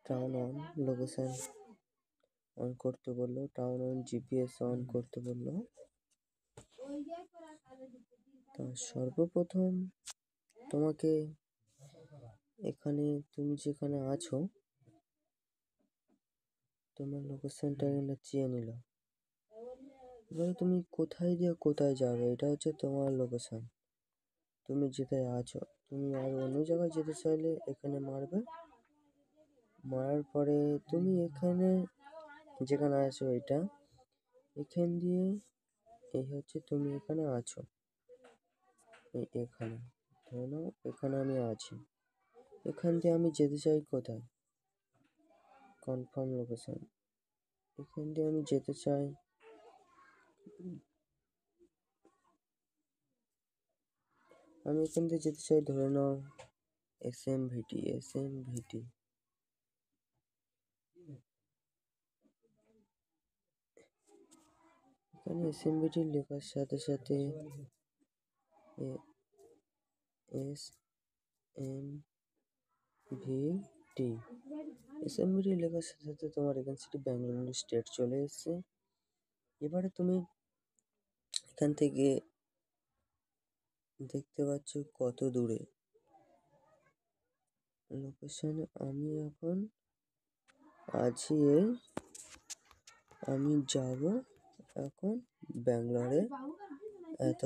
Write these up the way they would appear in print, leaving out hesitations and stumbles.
Turn on location on করতে বললো, turn on GPS on করতে বললো। তা সর্বপ্রথম তোমাকে এখানে তুমি যেখানে আছো তোমার লোকেশনটা এখানে চেয়ে নিল। এবারে তুমি কোথায় দিয়ে কোথায় যাবে, এটা হচ্ছে তোমার লোকেশন। তুমি যেটায় আছো, তুমি আর অন্য জায়গায় যেতে চাইলে এখানে মারবে। মারার পরে তুমি এখানে যেখানে আছো এটা এখান দিয়ে এই হচ্ছে তুমি এখানে আছো, এখানে ধরে নাও এখানে আমি আছি। এখান দিয়ে আমি যেতে চাই কোথায়, কনফার্ম লোকেশন। এখান দিয়ে আমি যেতে চাই ধরে নাও SMVT। এখানে SMVT লেখার সাথে সাথে SMVT লেখার সাথে সাথে তোমার এখান থেকে ব্যাঙ্গালোর স্টেট চলে এসছে। এবারে তুমি এখান থেকে দেখতে পাচ্ছ কত দূরে লোকেশন। আমি এখন আছি আমি যাব এখন ব্যাঙ্গালোরে। এত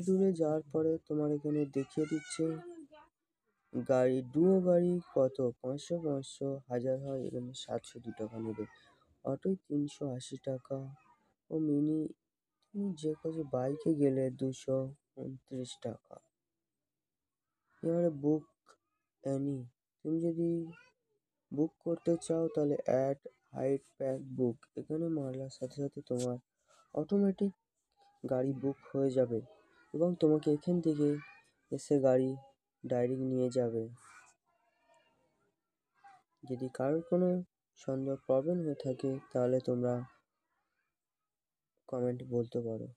দূরে যাওয়ার পরে তোমার এখানে দেখিয়ে দিচ্ছে গাড়ি, ডুয়ো গাড়ি কত 500, 1000 হয়, এখানে 702 টাকা নেবে। অটোয় 380 টাকা ও মিনি তুমি যে কাজে বাইকে গেলে 229 টাকা। এবারে বুক এনি, তুমি যদি বুক করতে চাও তাহলে অ্যাড হাইট প্যাক বুক এখানে মারার সাথে সাথে তোমার অটোমেটিক গাড়ি বুক হয়ে যাবে এবং তোমাকে এখান থেকে এসে গাড়ি ডাইরেক্ট নিয়ে যাবে। যদি কারোর কোনো সন্দেহ প্রবলেম হয়ে থাকে তাহলে তোমরা কমেন্টে বলতে পারো।